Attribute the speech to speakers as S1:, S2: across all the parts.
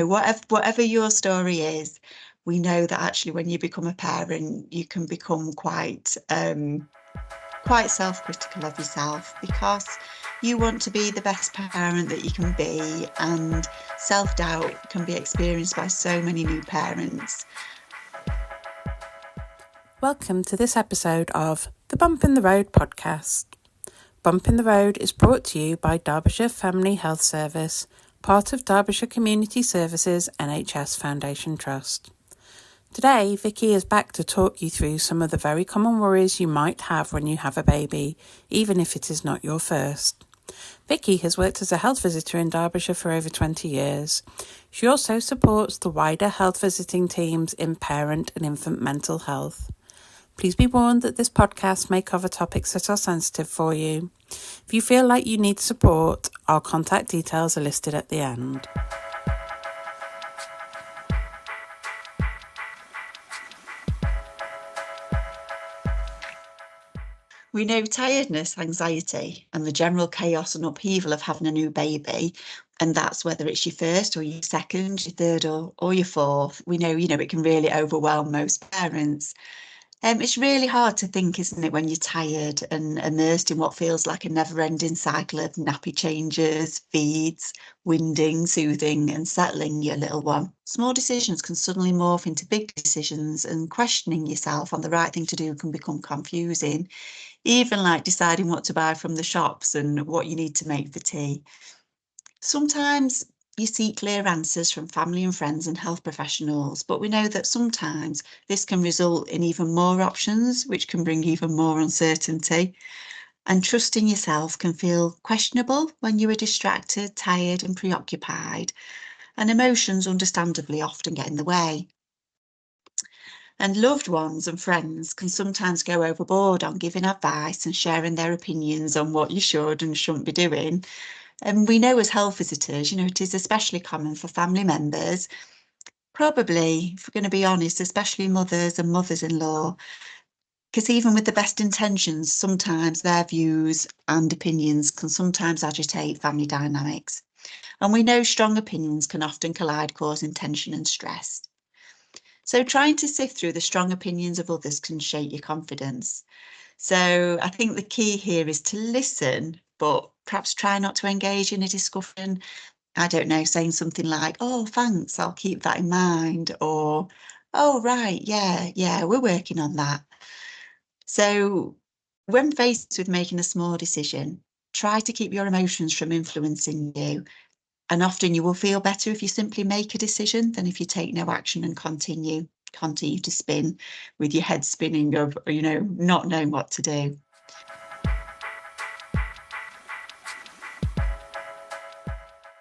S1: whatever your story is, we know that actually when you become a parent, you can become quite self-critical of yourself because you want to be the best parent that you can be, and self-doubt can be experienced by so many new parents.
S2: Welcome to this episode of the Bump in the Road podcast. Bump in the Road is brought to you by Derbyshire Family Health Service, part of Derbyshire Community Services NHS Foundation Trust. Today, Vicky is back to talk you through some of the very common worries you might have when you have a baby, even if it is not your first. Vicky has worked as a health visitor in Derbyshire for over 20 years. She also supports the wider health visiting teams in parent and infant mental health. Please be warned that this podcast may cover topics that are sensitive for you. If you feel like you need support, our contact details are listed at the end.
S1: We know tiredness, anxiety, and the general chaos and upheaval of having a new baby, and that's whether it's your first or your second, your third or your fourth. We know, it can really overwhelm most parents. It's really hard to think, isn't it, when you're tired and immersed in what feels like a never-ending cycle of nappy changes, feeds, winding, soothing, and settling your little one. Small decisions can suddenly morph into big decisions, and questioning yourself on the right thing to do can become confusing, even like deciding what to buy from the shops and what you need to make for tea. Sometimes you seek clear answers from family and friends and health professionals, but we know that sometimes this can result in even more options, which can bring even more uncertainty. And trusting yourself can feel questionable when you are distracted, tired, and preoccupied, and emotions understandably often get in the way. And loved ones and friends can sometimes go overboard on giving advice and sharing their opinions on what you should and shouldn't be doing. And we know as health visitors, it is especially common for family members, probably, if we're going to be honest, especially mothers and mothers-in-law, because even with the best intentions, sometimes their views and opinions can sometimes agitate family dynamics. And we know strong opinions can often collide, causing tension and stress. So trying to sift through the strong opinions of others can shake your confidence. So I think the key here is to listen, but perhaps try not to engage in a discussion. I don't know, saying something like, "Oh, thanks, I'll keep that in mind," or, "Oh, right, yeah, we're working on that." So when faced with making a small decision, try to keep your emotions from influencing you. And often you will feel better if you simply make a decision than if you take no action and continue to spin with your head spinning of, not knowing what to do.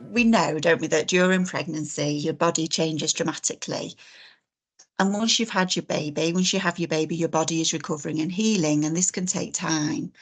S1: We know, don't we, that during pregnancy, your body changes dramatically. And once you have your baby, your body is recovering and healing, and this can take time.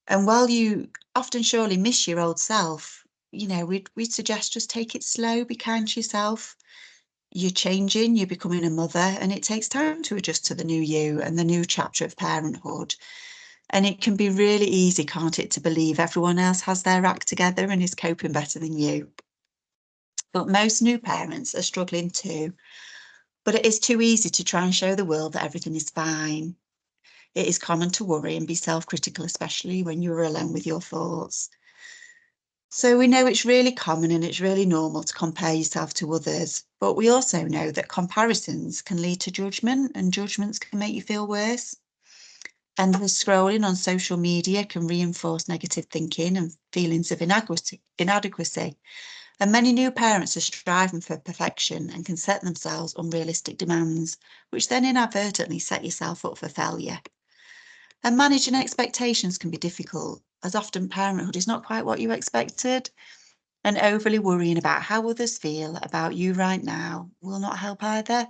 S1: And while you often surely miss your old self, we'd suggest just take it slow, be kind to yourself. You're changing, you're becoming a mother, and it takes time to adjust to the new you and the new chapter of parenthood. And it can be really easy, can't it, to believe everyone else has their act together and is coping better than you. But most new parents are struggling too. But it is too easy to try and show the world that everything is fine. It is common to worry and be self-critical, especially when you're alone with your thoughts. So we know it's really common and it's really normal to compare yourself to others, but we also know that comparisons can lead to judgment, and judgments can make you feel worse. And the scrolling on social media can reinforce negative thinking and feelings of inadequacy. And many new parents are striving for perfection and can set themselves unrealistic demands, which then inadvertently set yourself up for failure. And managing expectations can be difficult, as often parenthood is not quite what you expected. And overly worrying about how others feel about you right now will not help either.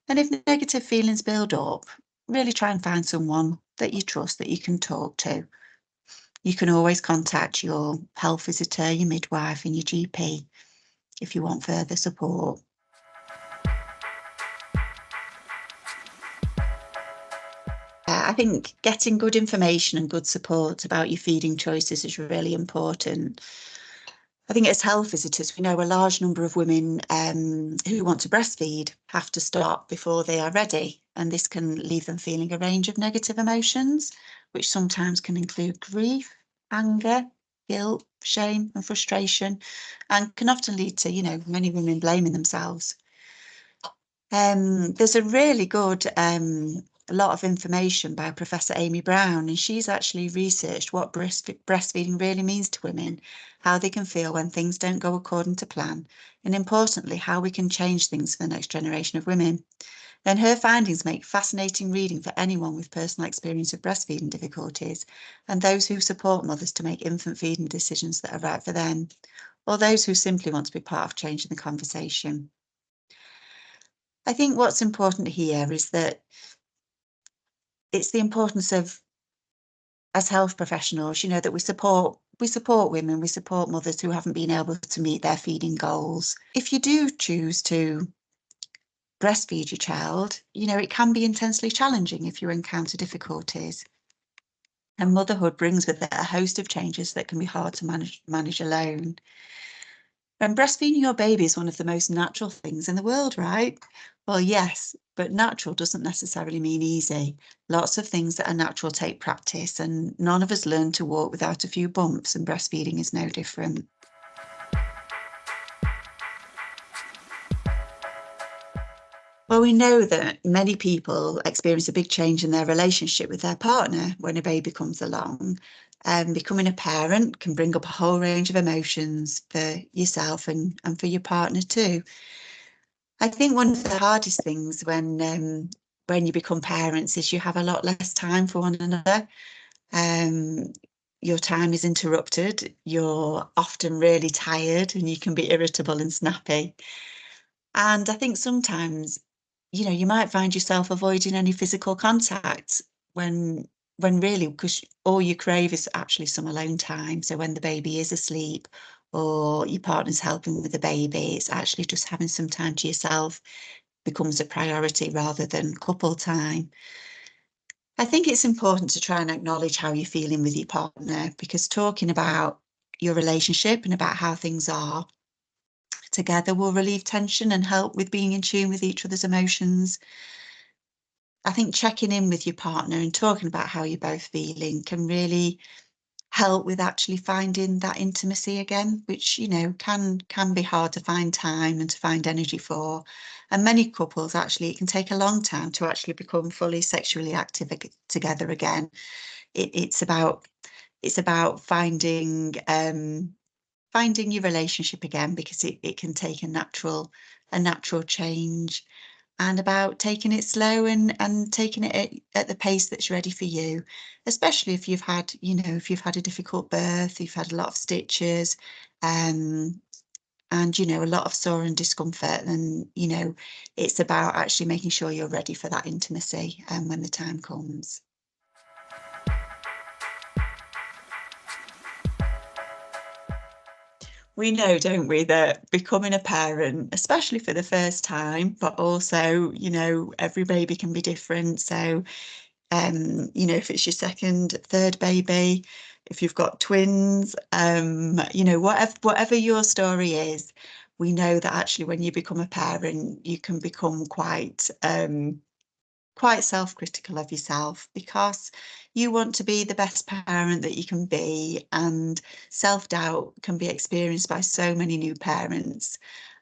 S1: And if negative feelings build up, really try and find someone that you trust that you can talk to. You can always contact your health visitor, your midwife, and your GP if you want further support. I think getting good information and good support about your feeding choices is really important. I think as health visitors, we know a large number of women who want to breastfeed have to stop before they are ready. And this can leave them feeling a range of negative emotions, which sometimes can include grief, anger, guilt, shame, and frustration, and can often lead to, many women blaming themselves. There's a really good a lot of information by Professor Amy Brown, and she's actually researched what breastfeeding really means to women, how they can feel when things don't go according to plan, and importantly, how we can change things for the next generation of women. And her findings make fascinating reading for anyone with personal experience of breastfeeding difficulties, and those who support mothers to make infant feeding decisions that are right for them, or those who simply want to be part of changing the conversation. I think what's important here is that it's the importance of, as health professionals, that we support women, we support mothers who haven't been able to meet their feeding goals. If you do choose to breastfeed your child, it can be intensely challenging if you encounter difficulties. And motherhood brings with it a host of changes that can be hard to manage alone. And breastfeeding your baby is one of the most natural things in the world, right? Well, yes, but natural doesn't necessarily mean easy. Lots of things that are natural take practice, and none of us learn to walk without a few bumps, and breastfeeding is no different. Well, we know that many people experience a big change in their relationship with their partner when a baby comes along. Becoming a parent can bring up a whole range of emotions for yourself and for your partner too. I think one of the hardest things when you become parents is you have a lot less time for one another. Um, your time is interrupted. You're often really tired, and you can be irritable and snappy. And I think sometimes, you might find yourself avoiding any physical contact when really, because all you crave is actually some alone time. So when the baby is asleep or your partner's helping with the baby, it's actually just having some time to yourself becomes a priority rather than couple time. I think it's important to try and acknowledge how you're feeling with your partner, because talking about your relationship and about how things are together will relieve tension and help with being in tune with each other's emotions. I think checking in with your partner and talking about how you're both feeling can really help with actually finding that intimacy again, which can be hard to find time and to find energy for. And many couples actually, it can take a long time to actually become fully sexually active together again. It's about finding your relationship again, because it can take a natural change, and about taking it slow and taking it at the pace that's ready for you, especially if you've had a difficult birth, you've had a lot of stitches, and a lot of sore and discomfort. And it's about actually making sure you're ready for that intimacy when the time comes. We know, don't we, that becoming a parent, especially for the first time, but also, every baby can be different. So, if it's your second, third baby, if you've got twins, whatever your story is, we know that actually when you become a parent, you can become quite self-critical of yourself, because you want to be the best parent that you can be, and self-doubt can be experienced by so many new parents.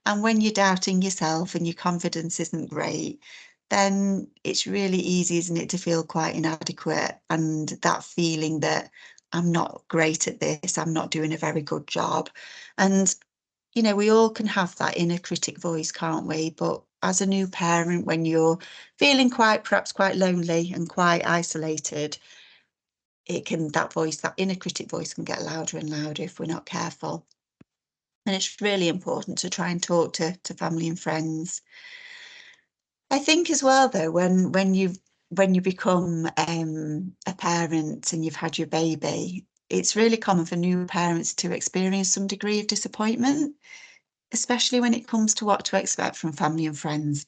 S1: And when you're doubting yourself and your confidence isn't great, then it's really easy, isn't it, to feel quite inadequate, and that feeling that I'm not great at this, I'm not doing a very good job. And we all can have that inner critic voice, can't we? But as a new parent, when you're feeling perhaps quite lonely and quite isolated, that inner critic voice can get louder and louder if we're not careful. And it's really important to try and talk to family and friends. I think as well, though, when you become a parent and you've had your baby, it's really common for new parents to experience some degree of disappointment, especially when it comes to what to expect from family and friends.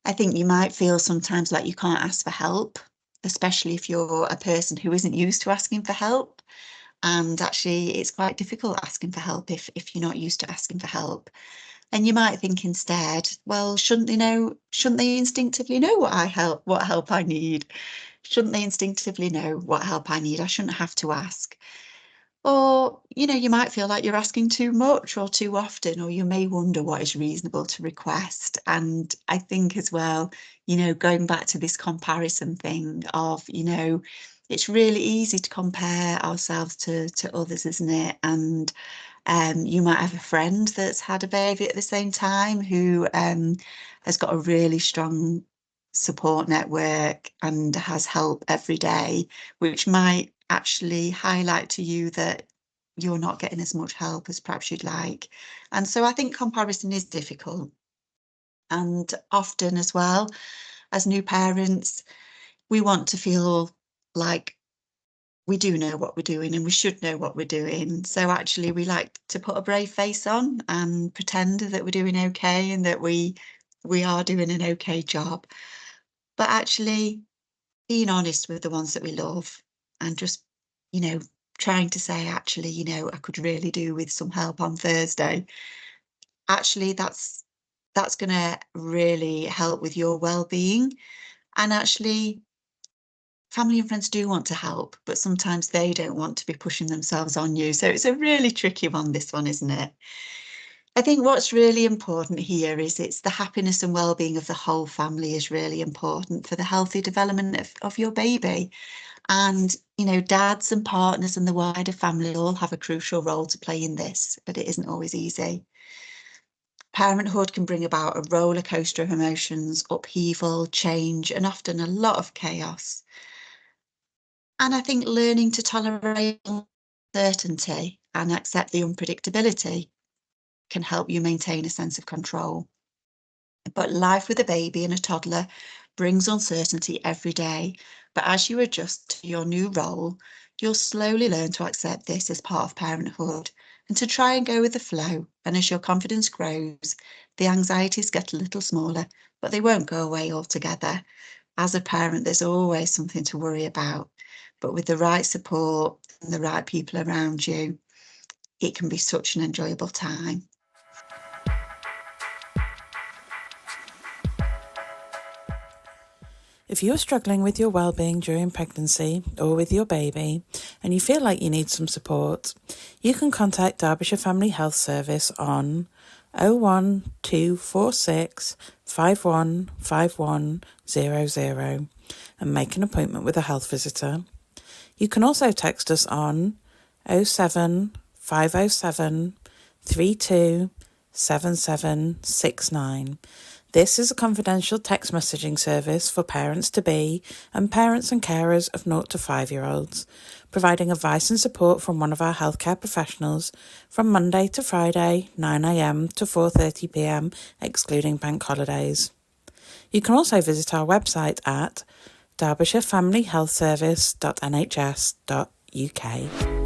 S1: I think you might feel sometimes like you can't ask for help, especially if you're a person who isn't used to asking for help. And actually, it's quite difficult asking for help if you're not used to asking for help. And you might think instead, well, shouldn't they instinctively know what help I need? Shouldn't they instinctively know what help I need? I shouldn't have to ask. Or, you might feel like you're asking too much or too often, or you may wonder what is reasonable to request. And I think as well, going back to this comparison thing of, it's really easy to compare ourselves to others, isn't it? And you might have a friend that's had a baby at the same time who has got a really strong support network and has help every day, which might actually highlight to you that you're not getting as much help as perhaps you'd like. And so I think comparison is difficult. And often as well, as new parents, we want to feel like we do know what we're doing and we should know what we're doing. So actually we like to put a brave face on and pretend that we're doing okay and that we are doing an okay job. But actually being honest with the ones that we love and just, you know, trying to say, actually, I could really do with some help on Thursday. Actually, that's going to really help with your well-being. And actually, family and friends do want to help, but sometimes they don't want to be pushing themselves on you. So it's a really tricky one, this one, isn't it? I think what's really important here is it's the happiness and well-being of the whole family is really important for the healthy development of your baby. And, dads and partners and the wider family all have a crucial role to play in this, but it isn't always easy. Parenthood can bring about a roller coaster of emotions, upheaval, change, and often a lot of chaos. And I think learning to tolerate uncertainty and accept the unpredictability can help you maintain a sense of control. But life with a baby and a toddler brings uncertainty every day. But as you adjust to your new role, you'll slowly learn to accept this as part of parenthood and to try and go with the flow. And as your confidence grows, the anxieties get a little smaller, but they won't go away altogether. As a parent, there's always something to worry about. But with the right support and the right people around you, it can be such an enjoyable time.
S2: If you're struggling with your well-being during pregnancy or with your baby and you feel like you need some support, you can contact Derbyshire Family Health Service on 01246 515100 and make an appointment with a health visitor. You can also text us on 07507 327769. This is a confidential text messaging service for parents-to-be and parents and carers of 0 to 5-year-olds, providing advice and support from one of our healthcare professionals from Monday to Friday, 9 a.m. to 4:30 p.m, excluding bank holidays. You can also visit our website at derbyshirefamilyhealthservice.nhs.uk.